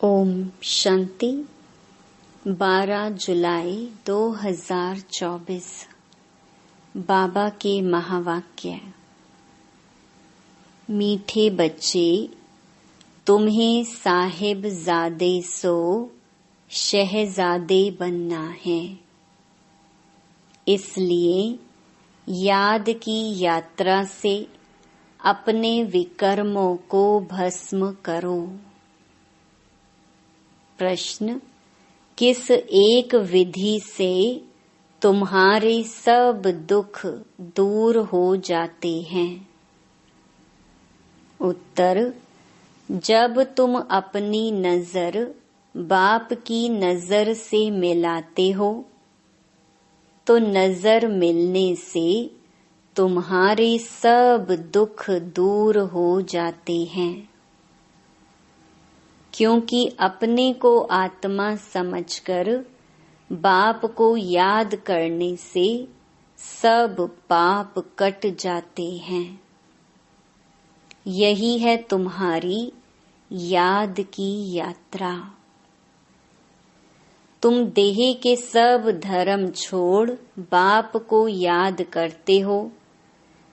ओम शांति। 12 जुलाई 2024 बाबा के महावाक्य। मीठे बच्चे, तुम्हें साहिबजादे सो शहजादे बनना है। इसलिए याद की यात्रा से अपने विकर्मों को भस्म करो। प्रश्न: किस एक विधि से तुम्हारे सब दुख दूर हो जाते हैं? उत्तर: जब तुम अपनी नजर बाप की नजर से मिलाते हो तो नजर मिलने से तुम्हारे सब दुख दूर हो जाते हैं। क्योंकि अपने को आत्मा समझकर बाप को याद करने से सब पाप कट जाते हैं। यही है तुम्हारी याद की यात्रा। तुम देह के सब धर्म छोड़ बाप को याद करते हो,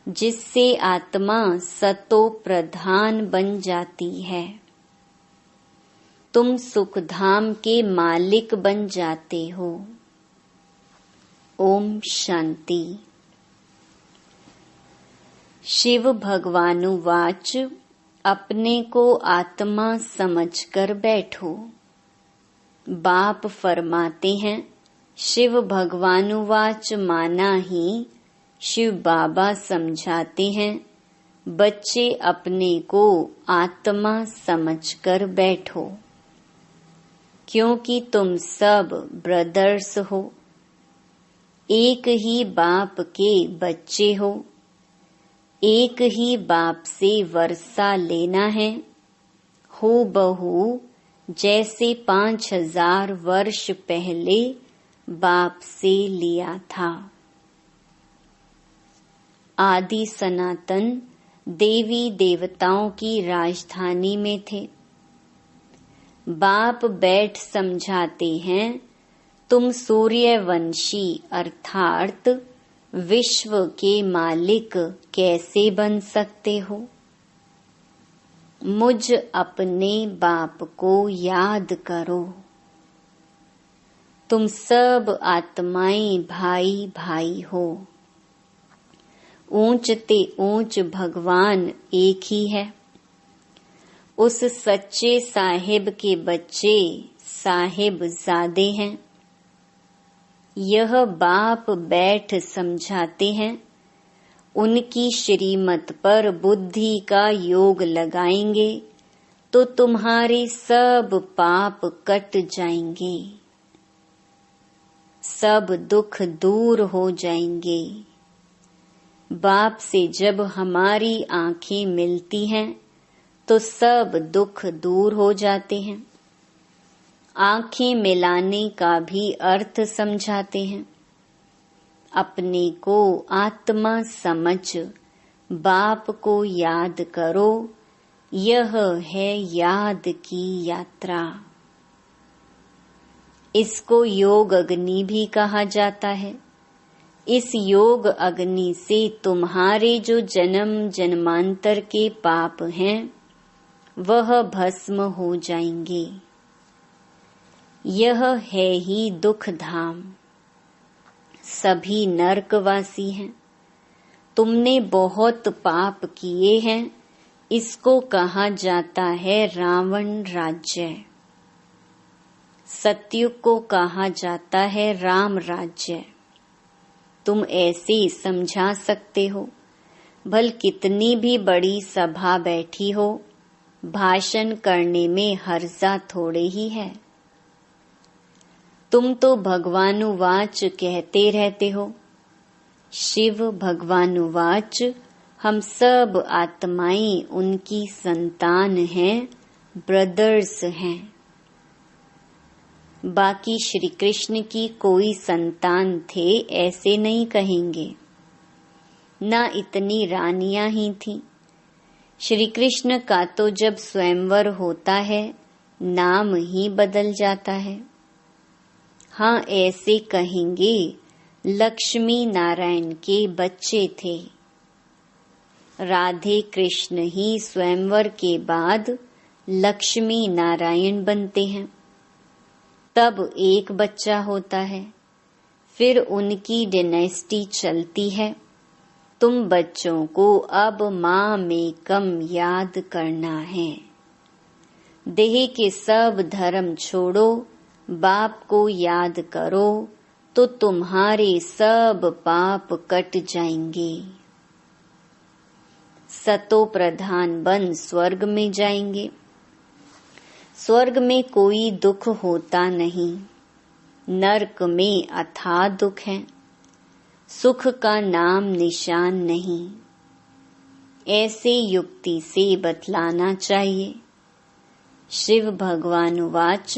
जिससे आत्मा सतो प्रधान बन जाती है। तुम सुखधाम के मालिक बन जाते हो। ओम शांति। शिव भगवानुवाच, अपने को आत्मा समझकर बैठो। बाप फरमाते हैं, शिव भगवानुवाच माना ही शिव बाबा समझाते हैं, बच्चे अपने को आत्मा समझकर बैठो। क्योंकि तुम सब ब्रदर्स हो, एक ही बाप के बच्चे हो, एक ही बाप से वर्षा लेना है, हूबहू जैसे 5000 वर्ष पहले बाप से लिया था। आदि सनातन देवी देवताओं की राजधानी में थे। बाप बैठ समझाते हैं, तुम सूर्यवंशी अर्थात विश्व के मालिक कैसे बन सकते हो? मुझ अपने बाप को याद करो। तुम सब आत्माएं भाई भाई हो। ऊंच ते ऊंच भगवान एक ही है। उस सच्चे साहिब के बच्चे साहिबजादे हैं। यह बाप बैठ समझाते हैं, उनकी श्रीमत पर बुद्धि का योग लगाएंगे तो तुम्हारे सब पाप कट जाएंगे, सब दुख दूर हो जाएंगे। बाप से जब हमारी आंखें मिलती हैं तो सब दुख दूर हो जाते हैं। आंखें मिलाने का भी अर्थ समझाते हैं। अपने को आत्मा समझ बाप को याद करो। यह है याद की यात्रा। इसको योग अग्नि भी कहा जाता है। इस योग अग्नि से तुम्हारे जो जन्म जन्मांतर के पाप हैं वह भस्म हो जाएंगे। यह है ही दुख धाम। सभी नरकवासी हैं। तुमने बहुत पाप किए हैं। इसको कहा जाता है रावण राज्य। सतयुग को कहा जाता है राम राज्य। तुम ऐसे समझा सकते हो। भल कितनी भी बड़ी सभा बैठी हो, भाषण करने में हर्जा थोड़े ही है। तुम तो भगवानुवाच कहते रहते हो। शिव भगवानुवाच, हम सब आत्माएं उनकी संतान हैं, ब्रदर्स हैं। बाकी श्री कृष्ण की कोई संतान थे ऐसे नहीं कहेंगे। ना इतनी रानियां ही थीं। श्री कृष्ण का तो जब स्वयंवर होता है नाम ही बदल जाता है। हाँ, ऐसे कहेंगे लक्ष्मी नारायण के बच्चे थे। राधे कृष्ण ही स्वयंवर के बाद लक्ष्मी नारायण बनते हैं। तब एक बच्चा होता है, फिर उनकी डायनेस्टी चलती है। तुम बच्चों को अब माँ में कम याद करना है। देह के सब धर्म छोड़ो, बाप को याद करो तो तुम्हारे सब पाप कट जाएंगे। सतो प्रधान बन स्वर्ग में जाएंगे। स्वर्ग में कोई दुख होता नहीं, नरक में अथाह दुख है, सुख का नाम निशान नहीं। ऐसे युक्ति से बतलाना चाहिए। शिव भगवान वाच,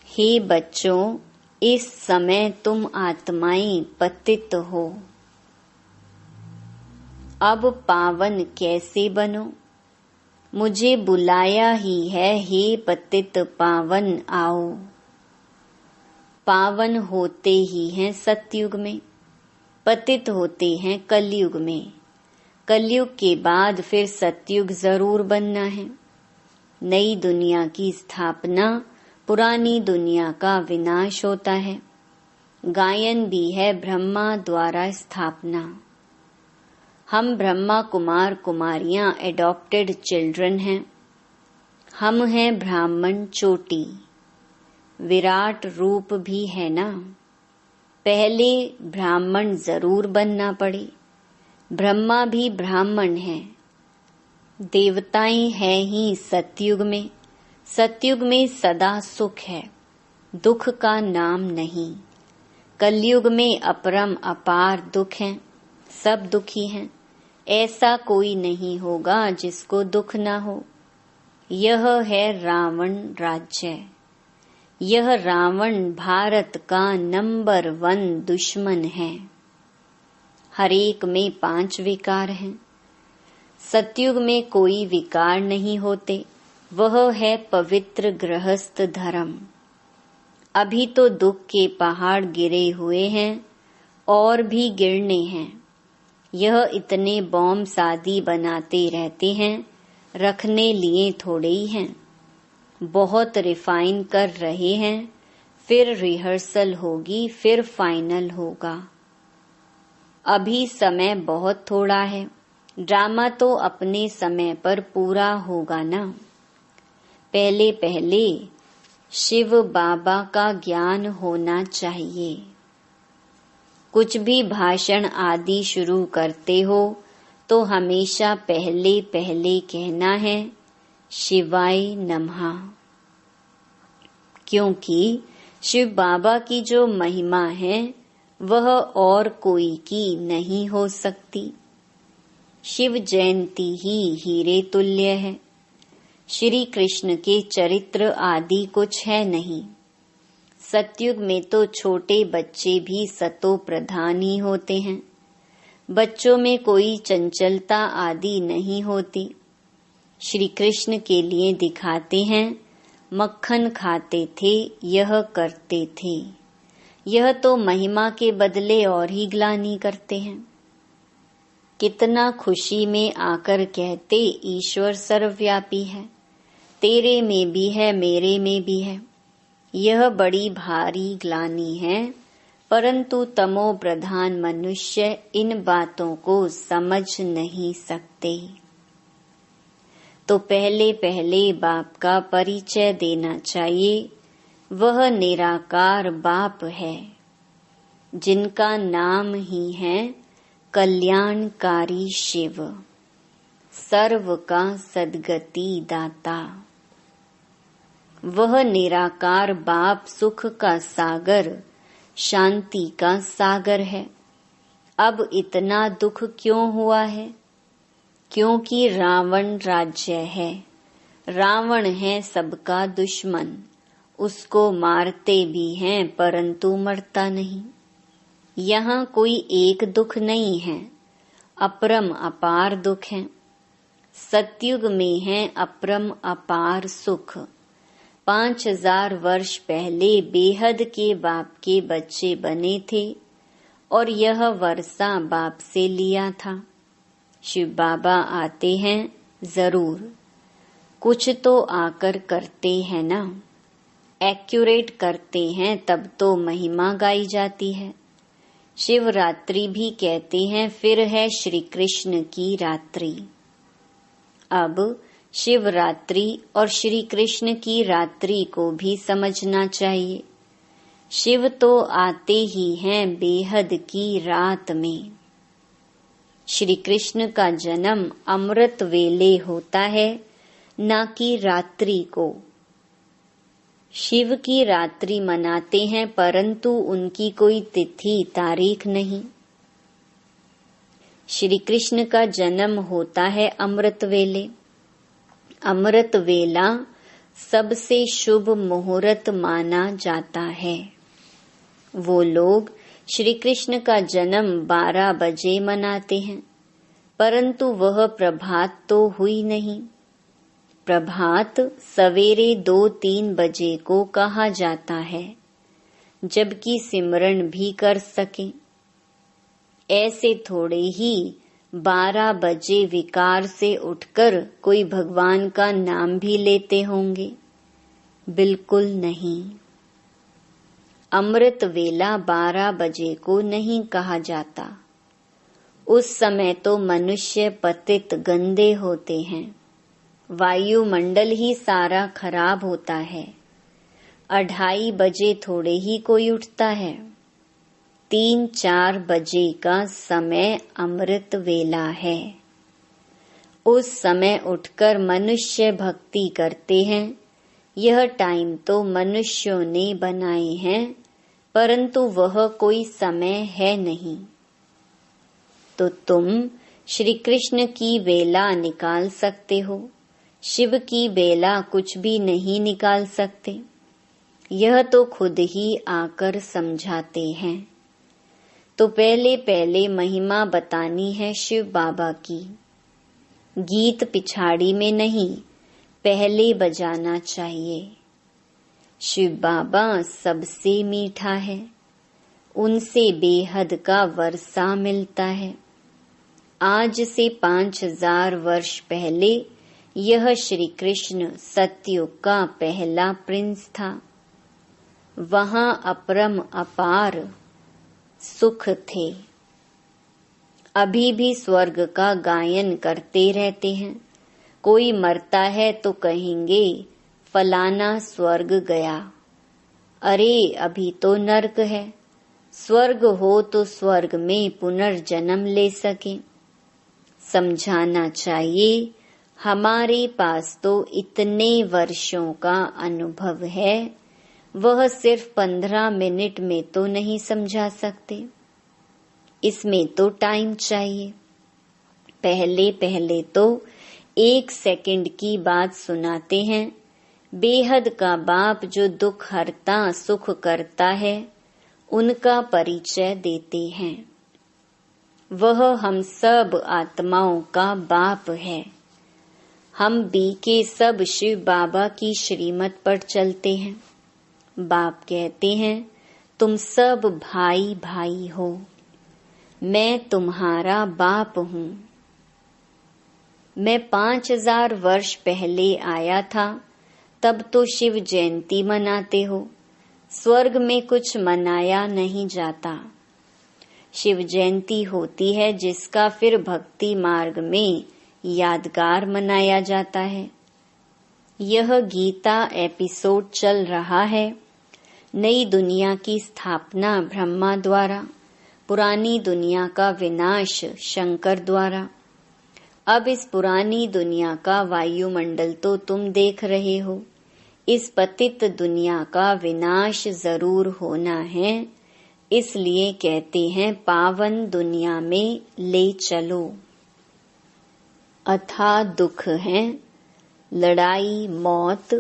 हे बच्चों, इस समय तुम आत्माएं पतित हो। अब पावन कैसे बनो? मुझे बुलाया ही है, हे पतित पावन आओ। पावन होते ही हैं सतयुग में, पतित होते हैं कलयुग में। कलयुग के बाद फिर सतयुग जरूर बनना है। नई दुनिया की स्थापना, पुरानी दुनिया का विनाश होता है। गायन भी है ब्रह्मा द्वारा स्थापना। हम ब्रह्मा कुमार कुमारियां एडॉप्टेड चिल्ड्रन हैं। हम हैं ब्राह्मण चोटी। विराट रूप भी है ना। पहले ब्राह्मण जरूर बनना पड़े। ब्रह्मा भी ब्राह्मण है। देवताएं हैं ही सतयुग में। सतयुग में सदा सुख है, दुख का नाम नहीं। कलयुग में अपरम अपार दुख है, सब दुखी हैं। ऐसा कोई नहीं होगा जिसको दुख ना हो। यह है रावण राज्य। यह रावण भारत का नंबर 1 दुश्मन है। हर एक में 5 विकार हैं। सतयुग में कोई विकार नहीं होते। वह है पवित्र गृहस्थ धर्म। अभी तो दुख के पहाड़ गिरे हुए हैं और भी गिरने हैं। यह इतने बॉम्ब शादी बनाते रहते हैं, रखने लिए थोड़े ही हैं। बहुत रिफाइन कर रहे हैं, फिर रिहर्सल होगी, फिर फाइनल होगा। अभी समय बहुत थोड़ा है। ड्रामा तो अपने समय पर पूरा होगा ना। पहले पहले शिव बाबा का ज्ञान होना चाहिए। कुछ भी भाषण आदि शुरू करते हो तो हमेशा पहले पहले कहना है शिवाय नमः, क्योंकि शिव बाबा की जो महिमा है वह और कोई की नहीं हो सकती। शिव जयंती ही हीरे तुल्य है। श्री कृष्ण के चरित्र आदि कुछ है नहीं। सतयुग में तो छोटे बच्चे भी सतो प्रधान ही होते हैं। बच्चों में कोई चंचलता आदि नहीं होती। श्री कृष्ण के लिए दिखाते हैं, मक्खन खाते थे, यह करते थे। यह तो महिमा के बदले और ही ग्लानि करते हैं। कितना खुशी में आकर कहते ईश्वर सर्वव्यापी है, तेरे में भी है, मेरे में भी है। यह बड़ी भारी ग्लानि है, परंतु तमो प्रधान मनुष्य इन बातों को समझ नहीं सकते। तो पहले पहले बाप का परिचय देना चाहिए। वह निराकार बाप है, जिनका नाम ही है कल्याणकारी शिव, सर्व का सद्गति दाता। वह निराकार बाप सुख का सागर, शांति का सागर है। अब इतना दुख क्यों हुआ है? क्योंकि रावण राज्य है। रावण है सबका दुश्मन। उसको मारते भी हैं परंतु मरता नहीं। यहाँ कोई एक दुख नहीं है, अपरम अपार दुख है। सतयुग में है अपरम अपार सुख। 5000 वर्ष पहले बेहद के बाप के बच्चे बने थे और यह वर्षा बाप से लिया था। शिव बाबा आते हैं जरूर, कुछ तो आकर करते हैं ना, एक्यूरेट करते हैं तब तो महिमा गाई जाती है। शिवरात्रि भी कहते हैं, फिर है श्री कृष्ण की रात्रि। अब शिवरात्रि और श्री कृष्ण की रात्रि को भी समझना चाहिए। शिव तो आते ही हैं बेहद की रात में। श्री कृष्ण का जन्म अमृत वेले होता है, ना कि रात्रि को। शिव की रात्रि मनाते हैं परंतु उनकी कोई तिथि तारीख नहीं। श्री कृष्ण का जन्म होता है अमृत वेले। अमृत वेला सबसे शुभ मुहूर्त माना जाता है। वो लोग श्री कृष्ण का जन्म 12 बजे मनाते हैं, परंतु वह प्रभात तो हुई नहीं। प्रभात सवेरे 2-3 बजे को कहा जाता है, जबकि सिमरन भी कर सके। ऐसे थोड़े ही 12 बजे विकार से उठकर कोई भगवान का नाम भी लेते होंगे? बिल्कुल नहीं। अमृत वेला 12 बजे को नहीं कहा जाता। उस समय तो मनुष्य पतित गंदे होते हैं, वायुमंडल ही सारा खराब होता है। 2:30 बजे थोड़े ही कोई उठता है। 3-4 बजे का समय अमृत वेला है। उस समय उठकर मनुष्य भक्ति करते हैं। यह टाइम तो मनुष्यों ने बनाए हैं, परंतु वह कोई समय है नहीं। तो तुम श्री कृष्ण की बेला निकाल सकते हो, शिव की बेला कुछ भी नहीं निकाल सकते। यह तो खुद ही आकर समझाते हैं। तो पहले महिमा बतानी है शिव बाबा की। गीत पिछाड़ी में नहीं, पहले बजाना चाहिए। शिव बाबा सबसे मीठा है, उनसे बेहद का वर्षा मिलता है। आज से 5000 वर्ष पहले यह श्री कृष्ण सतयुग का पहला प्रिंस था। वहां अपरम अपार सुख थे। अभी भी स्वर्ग का गायन करते रहते हैं। कोई मरता है तो कहेंगे फलाना स्वर्ग गया। अरे अभी तो नरक है। स्वर्ग हो तो स्वर्ग में पुनर्जन्म ले सके। समझाना चाहिए, हमारे पास तो इतने वर्षों का अनुभव है, वह सिर्फ 15 मिनट में तो नहीं समझा सकते। इसमें तो टाइम चाहिए। पहले तो 1 सेकंड की बात सुनाते हैं। बेहद का बाप जो दुख हरता सुख करता है, उनका परिचय देते हैं। वह हम सब आत्माओं का बाप है। हम भी के सब शिव बाबा की श्रीमत पर चलते हैं। बाप कहते हैं, तुम सब भाई भाई हो, मैं तुम्हारा बाप हूँ। मैं 5000 वर्ष पहले आया था, तब तो शिव जयंती मनाते हो। स्वर्ग में कुछ मनाया नहीं जाता। शिव जयंती होती है जिसका फिर भक्ति मार्ग में यादगार मनाया जाता है। यह गीता एपिसोड चल रहा है। नई दुनिया की स्थापना ब्रह्मा द्वारा, पुरानी दुनिया का विनाश शंकर द्वारा। अब इस पुरानी दुनिया का वायुमंडल तो तुम देख रहे हो। इस पतित दुनिया का विनाश जरूर होना है, इसलिए कहते हैं पावन दुनिया में ले चलो। अथाह दुख हैं, लड़ाई मौत,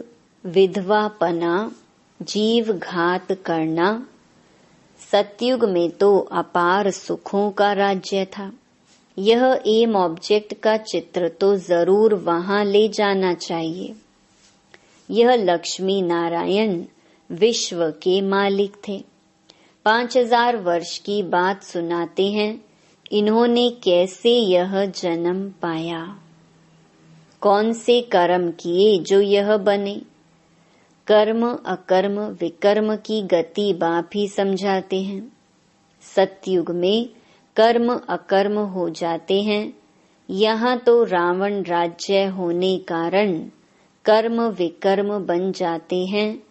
विधवापना, जीव घात करना। सतयुग में तो अपार सुखों का राज्य था। यह एम ऑब्जेक्ट का चित्र तो जरूर वहां ले जाना चाहिए। यह लक्ष्मी नारायण विश्व के मालिक थे। 5000 वर्ष की बात सुनाते हैं, इन्होंने कैसे यह जन्म पाया, कौन से कर्म किए जो यह बने। कर्म अकर्म विकर्म की गति बाप ही समझाते हैं। सतयुग में कर्म अकर्म हो जाते हैं। यहाँ तो रावण राज्य होने कारण कर्म विकर्म बन जाते हैं,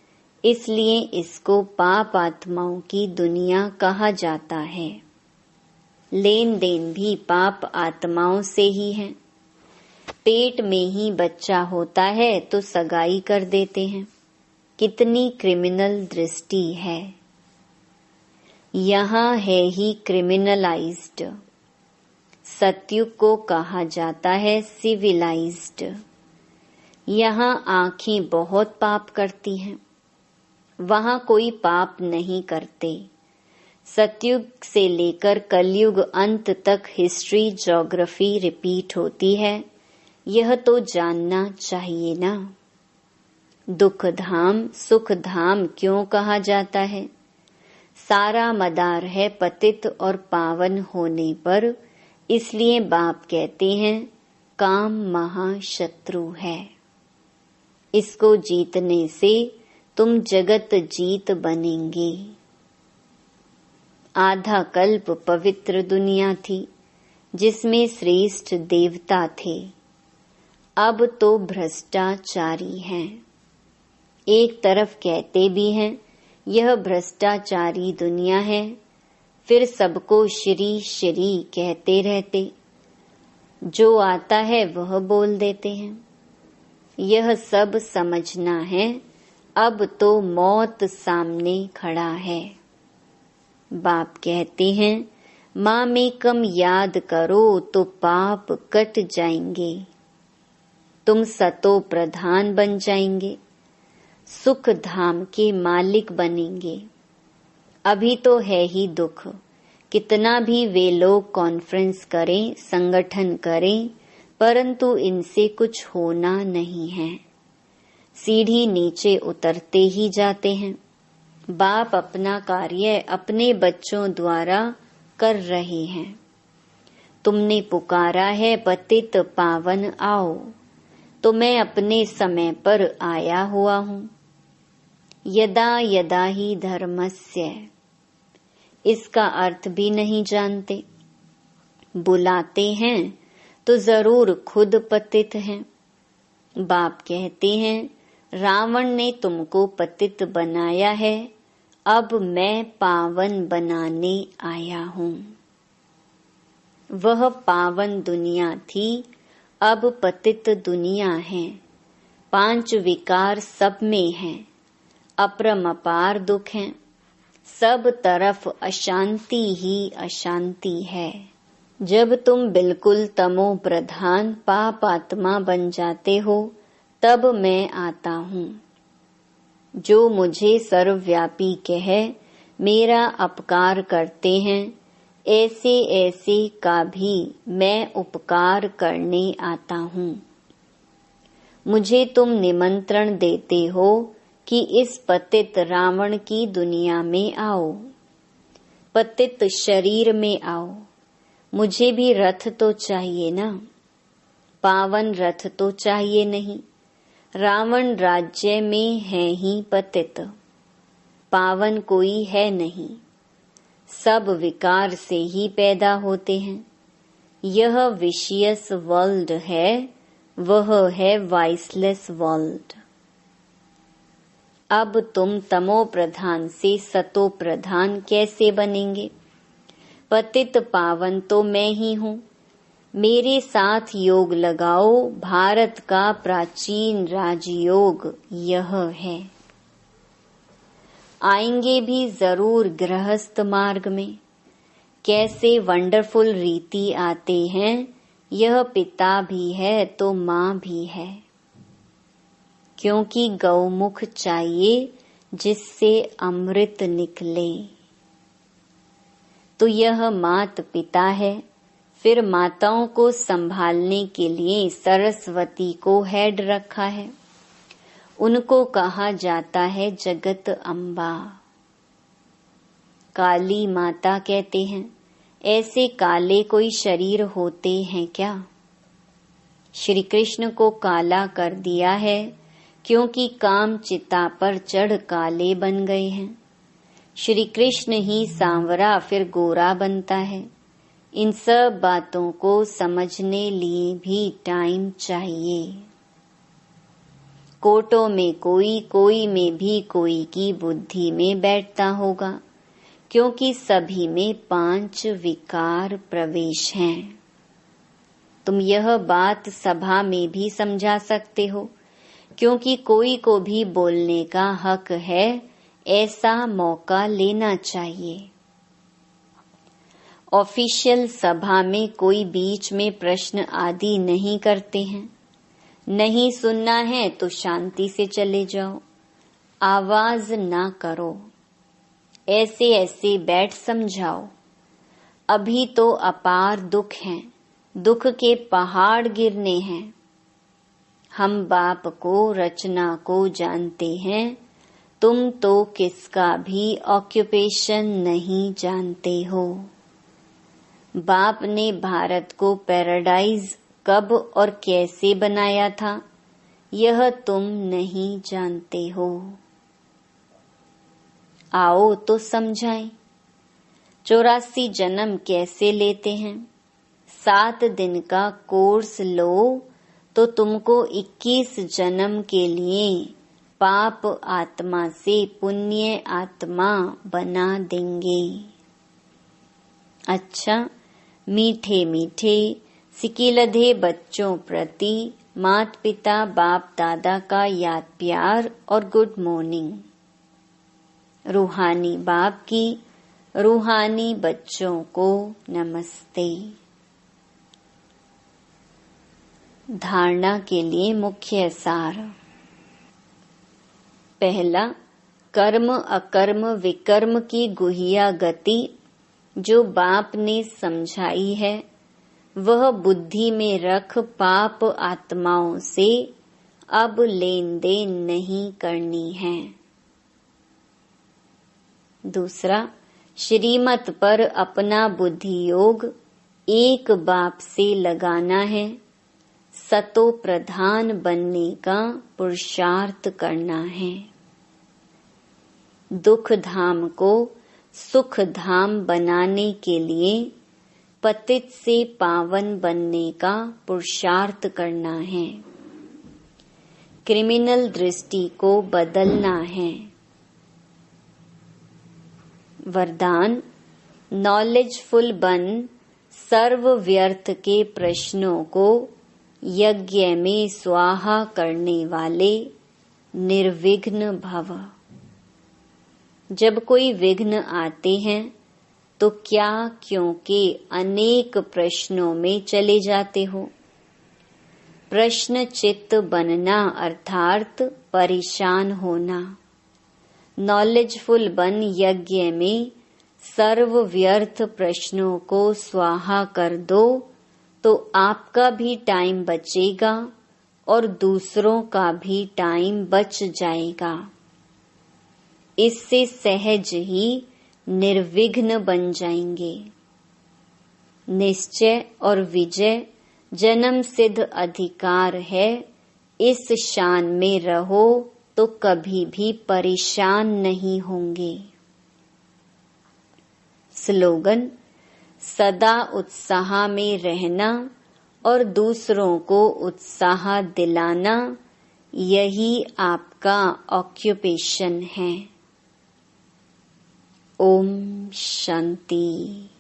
इसलिए इसको पाप आत्माओं की दुनिया कहा जाता है। लेन देन भी पाप आत्माओं से ही है। पेट में ही बच्चा होता है तो सगाई कर देते हैं। कितनी क्रिमिनल दृष्टि है। यहाँ है ही क्रिमिनलाइज्ड। सतयुग को कहा जाता है सिविलाइज्ड। यहाँ आँखें बहुत पाप करती हैं, वहाँ कोई पाप नहीं करते। सतयुग से लेकर कलयुग अंत तक हिस्ट्री ज्योग्राफी रिपीट होती है, यह तो जानना चाहिए ना। दुख धाम सुख धाम क्यों कहा जाता है? सारा मदार है पतित और पावन होने पर, इसलिए बाप कहते हैं काम महाशत्रु है। इसको जीतने से तुम जगत जीत बनेंगे। आधा कल्प पवित्र दुनिया थी जिसमें श्रेष्ठ देवता थे, अब तो भ्रष्टाचारी हैं। एक तरफ कहते भी हैं यह भ्रष्टाचारी दुनिया है, फिर सबको श्री श्री कहते रहते, जो आता है वह बोल देते हैं। यह सब समझना है, अब तो मौत सामने खड़ा है। बाप कहते हैं मामेकम याद करो तो पाप कट जाएंगे, तुम सतो प्रधान बन जाएंगे, सुख धाम के मालिक बनेंगे। अभी तो है ही दुख, कितना भी वे लोग कॉन्फ्रेंस करें, संगठन करें, परंतु इनसे कुछ होना नहीं है। सीढ़ी नीचे उतरते ही जाते हैं। बाप अपना कार्य अपने बच्चों द्वारा कर रहे हैं। तुमने पुकारा है पतित पावन आओ, तो मैं अपने समय पर आया हुआ हूँ। यदा यदा ही धर्मस्य, इसका अर्थ भी नहीं जानते। बुलाते हैं तो जरूर खुद पतित हैं। बाप कहते हैं रावण ने तुमको पतित बनाया है, अब मैं पावन बनाने आया हूँ। वह पावन दुनिया थी, अब पतित दुनिया है। 5 विकार सब में हैं, अपरमपार दुख हैं, सब तरफ अशांति ही अशांति है। जब तुम बिल्कुल तमो प्रधान पाप आत्मा बन जाते हो, तब मैं आता हूँ। जो मुझे सर्वव्यापी कह मेरा अपकार करते हैं, ऐसे ऐसे का भी मैं उपकार करने आता हूँ। मुझे तुम निमंत्रण देते हो कि इस पतित रावण की दुनिया में आओ, पतित शरीर में आओ। मुझे भी रथ तो चाहिए ना, पावन रथ तो चाहिए नहीं। रावण राज्य में है ही पतित, पावन कोई है नहीं। सब विकार से ही पैदा होते हैं। यह विशियस वर्ल्ड है, वह है वाइसलेस वर्ल्ड। अब तुम तमो प्रधान से सतो प्रधान कैसे बनेंगे? पतित पावन तो मैं ही हूँ। मेरे साथ योग लगाओ, भारत का प्राचीन राजयोग यह है। आएंगे भी जरूर गृहस्थ मार्ग में। कैसे वंडरफुल रीति आते हैं, यह पिता भी है तो माँ भी है। क्योंकि गौमुख चाहिए जिससे अमृत निकले। तो यह मात पिता है। फिर माताओं को संभालने के लिए सरस्वती को हेड रखा है। उनको कहा जाता है जगत अम्बा। काली माता कहते हैं, ऐसे काले कोई शरीर होते हैं क्या? श्री कृष्ण को काला कर दिया है क्योंकि काम चिता पर चढ़ काले बन गए हैं। श्री कृष्ण ही सांवरा फिर गोरा बनता है। इन सब बातों को समझने लिए भी टाइम चाहिए। कोटों में कोई, कोई में भी कोई की बुद्धि में बैठता होगा, क्योंकि सभी में 5 विकार प्रवेश हैं। तुम यह बात सभा में भी समझा सकते हो, क्योंकि कोई को भी बोलने का हक है, ऐसा मौका लेना चाहिए। ऑफिशियल सभा में कोई बीच में प्रश्न आदि नहीं करते हैं। नहीं सुनना है तो शांति से चले जाओ, आवाज ना करो। ऐसे ऐसे बैठ समझाओ। अभी तो अपार दुख हैं, दुख के पहाड़ गिरने हैं। हम बाप को, रचना को जानते हैं, तुम तो किसका भी ऑक्यूपेशन नहीं जानते हो। बाप ने भारत को पैराडाइज कब और कैसे बनाया था, यह तुम नहीं जानते हो। आओ तो समझाएं। 84 जन्म कैसे लेते हैं? 7 दिन का कोर्स लो तो तुमको 21 जन्म के लिए पाप आत्मा से पुण्य आत्मा बना देंगे। अच्छा, मीठे मीठे सिकिलधे बच्चों प्रति माता पिता बाप दादा का याद प्यार और गुड मॉर्निंग। रूहानी बाप की रूहानी बच्चों को नमस्ते। धारणा के लिए मुख्य सार। पहला, कर्म अकर्म विकर्म की गुहिया गति जो बाप ने समझाई है, वह बुद्धि में रख पाप आत्माओं से अब लेन देन नहीं करनी है। दूसरा, श्रीमत पर अपना बुद्धि योग एक बाप से लगाना है। सतो प्रधान बनने का पुरुषार्थ करना है। दुख धाम को सुख धाम बनाने के लिए पतित से पावन बनने का पुरुषार्थ करना है। क्रिमिनल दृष्टि को बदलना है। वरदान, नॉलेजफुल बन सर्व व्यर्थ के प्रश्नों को यज्ञ में स्वाहा करने वाले निर्विघ्न भव। जब कोई विघ्न आते हैं तो क्या क्योंकि अनेक प्रश्नों में चले जाते हो। प्रश्न चित्त बनना अर्थात परेशान होना। नॉलेजफुल बन यज्ञ में सर्व व्यर्थ प्रश्नों को स्वाहा कर दो तो आपका भी टाइम बचेगा और दूसरों का भी टाइम बच जाएगा। इससे सहज ही निर्विघ्न बन जाएंगे। निश्चय और विजय जन्म सिद्ध अधिकार है। इस शान में रहो तो कभी भी परेशान नहीं होंगे। स्लोगन, सदा उत्साह में रहना और दूसरों को उत्साह दिलाना, यही आपका ऑक्यूपेशन है। ओम शांति।